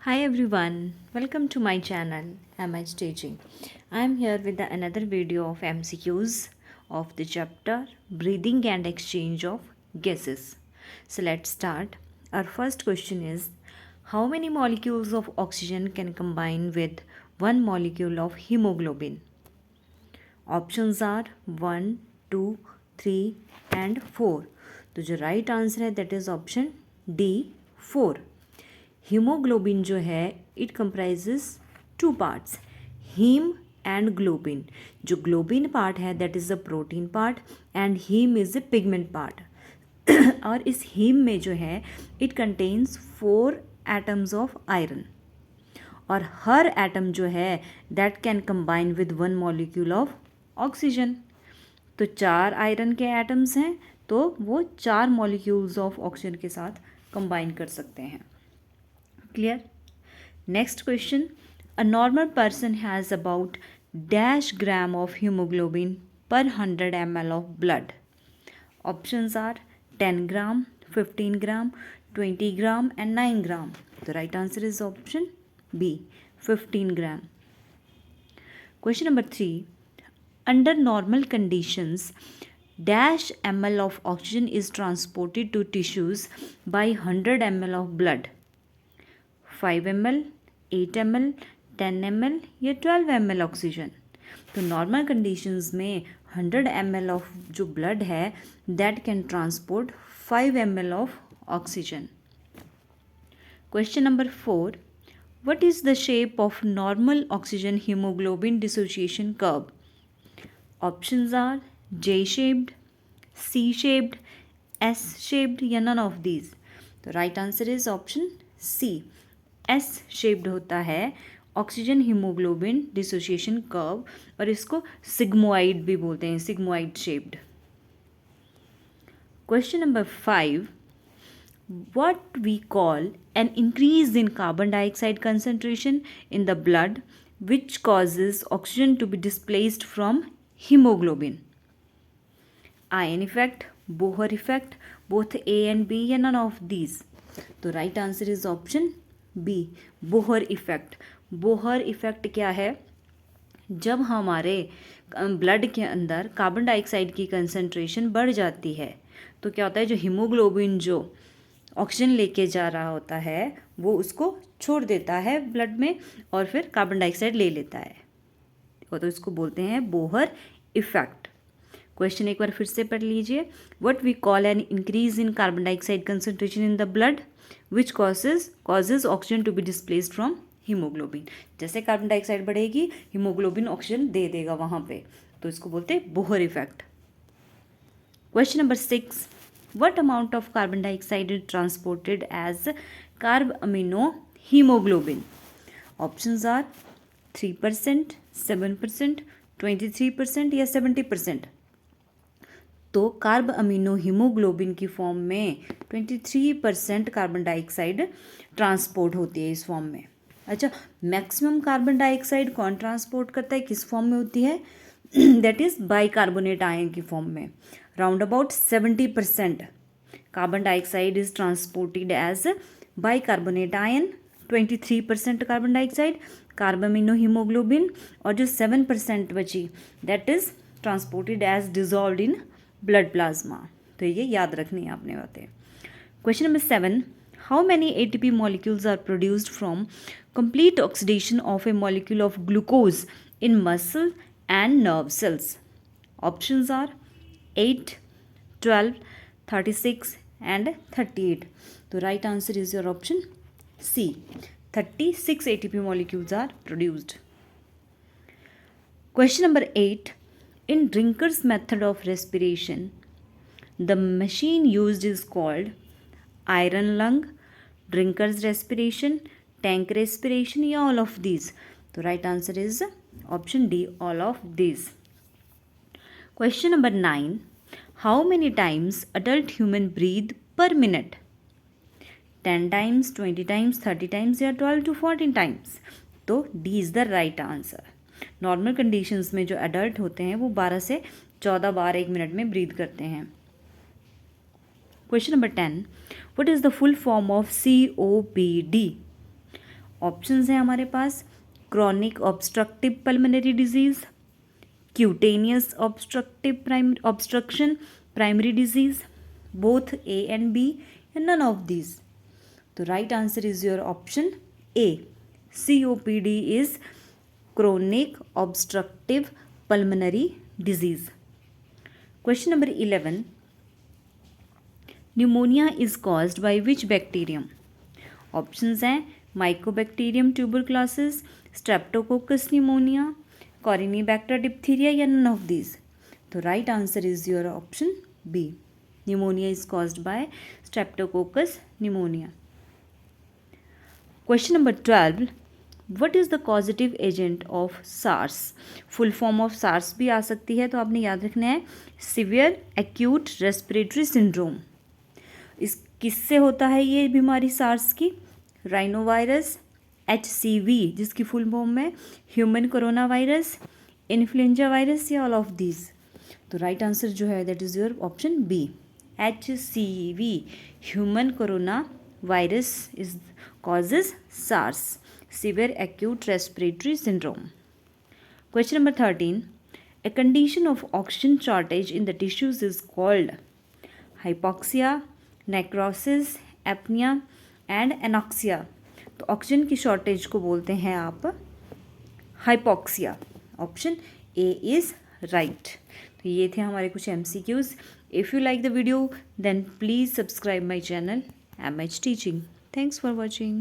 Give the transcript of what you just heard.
Hi everyone, welcome to my channel MH Teaching. I am here with another video of MCQs of the chapter Breathing and Exchange of Gases. So let's start. Our first question is, how many molecules of oxygen can combine with one molecule of hemoglobin? Options are 1, 2, 3 and 4. तो जो right answer है that is option D 4. Haemoglobin जो है it comprises two parts, haem and globin. जो globin part है that is the protein part and haem is the pigment part. और इस haem में जो है it contains 4 atoms of iron और हर एटम जो है that can combine with one molecule of oxygen. तो 4 आयरन के एटम्स हैं तो वो 4 मॉलिक्यूल्स ऑफ ऑक्सीजन के साथ कंबाइन कर सकते हैं. Clear. Next question. A normal person has about dash gram of haemoglobin per 100 ml of blood. Options are 10 gram, 15 gram, 20 gram and 9 gram. The right answer is option B 15 gram. Question number 3. Under normal conditions, dash ml of oxygen is transported to tissues by 100 ml of blood. 5 ml, 8 ml, 10 ml या 12 ml oxygen. तो normal conditions में 100 ml of जो blood है that can transport 5 ml of oxygen. Question number 4. What is the shape of normal oxygen hemoglobin dissociation curve? Options are J-shaped, C-shaped, S-shaped या none of these. तो right answer is option C. S-shaped होता है oxygen haemoglobin dissociation curve और इसको sigmoid भी बोलते हैं, sigmoid shaped. Question number 5. What we call an increase in carbon dioxide concentration in the blood which causes oxygen to be displaced from hemoglobin. Ion effect, Bohr effect, both A and B या none of these. तो right answer is option B, Bohr effect. Bohr effect क्या है? जब हमारे blood के अंदर carbon dioxide की concentration बढ़ जाती है तो क्या होता है, जो हीमोग्लोबिन जो ऑक्सीजन लेके जा रहा होता है वो उसको छोड़ देता है ब्लड में और फिर कार्बन डाइऑक्साइड ले लेता है. तो इसको बोलते हैं बोहर इफेक्ट. क्वेश्चन एक बार फिर से पढ़ लीजिए. What we call an increase in carbon dioxide concentration in the blood which causes oxygen to be displaced from haemoglobin. जैसे कार्बन डाइऑक्साइड बढ़ेगी हीमोग्लोबिन ऑक्सीजन दे देगा वहाँ पे, तो इसको बोलते हैं Bohr effect. Question number 6. What amount of carbon dioxide is transported as carbaminohemoglobin? Options are 3%, 7%, 23% या 70%. तो कार्ब अमीनो हीमोग्लोबिन की फॉर्म में 23% कार्बन डाइऑक्साइड ट्रांसपोर्ट होती है इस फॉर्म में. अच्छा, मैक्सिमम कार्बन डाइऑक्साइड कौन ट्रांसपोर्ट करता है, किस फॉर्म में होती है? दैट इज़ बाइकार्बोनेट आयन की फॉर्म में. Round about 70% carbon dioxide is transported as bicarbonate ion, 23% carbon dioxide carbamino haemoglobin और जो 7% बची that is transported as dissolved in blood plasma. तो ये याद रखनी है आपने बातें. Question number 7. How many ATP molecules are produced from complete oxidation of A molecule of glucose in muscle and nerve cells? Options are 8, 12, 36 and 38. The right answer is your option C. 36 ATP molecules are produced. Question number 8. In Drinker's method of respiration, the machine used is called iron lung, Drinker's respiration, tank respiration या all of these. The right answer is option D, all of these. Question number 9. How many times adult human breathe per minute? 10 times, 20 times, 30 times या 12 to 14 times. तो D is the right answer. Normal conditions में जो adult होते हैं वो 12 से 14 बार एक minute में ब्रीथ करते हैं. Question number 10. What is the full form of COPD? Options हैं हमारे पास chronic obstructive pulmonary disease, cutaneous obstruction primary disease, both A and B, या नन ऑफ दीज. तो right answer is your option A. COPD is chronic obstructive pulmonary disease. Question number 11. Pneumonia is caused by which bacterium? Options हैं Mycobacterium tuberculosis, Streptococcus pneumonia, Corynebacter diphtheria या none of these. तो right answer is your option B. Pneumonia is caused by Streptococcus pneumonia. Question number 12. What is the causative agent of SARS? Full form of SARS भी आ सकती है, तो आपने याद रखना है सीवियर एक्यूट रेस्पिरेटरी सिंड्रोम. इस किससे होता है ये बीमारी SARS की? राइनो वायरस, HCV जिसकी फुल फॉर्म है human corona virus, influenza virus, या ऑल ऑफ दीज. तो राइट आंसर जो है that is your option B. HCV human corona virus causes SARS, severe acute respiratory syndrome. Question number 13. A condition of oxygen shortage in the tissues is called hypoxia, necrosis, apnea and anoxia. तो oxygen की shortage को बोलते हैं आप hypoxia. Option A is right. तो ये थे हमारे कुछ MCQs. If you like the video then please subscribe my channel MH Teaching. Thanks for watching.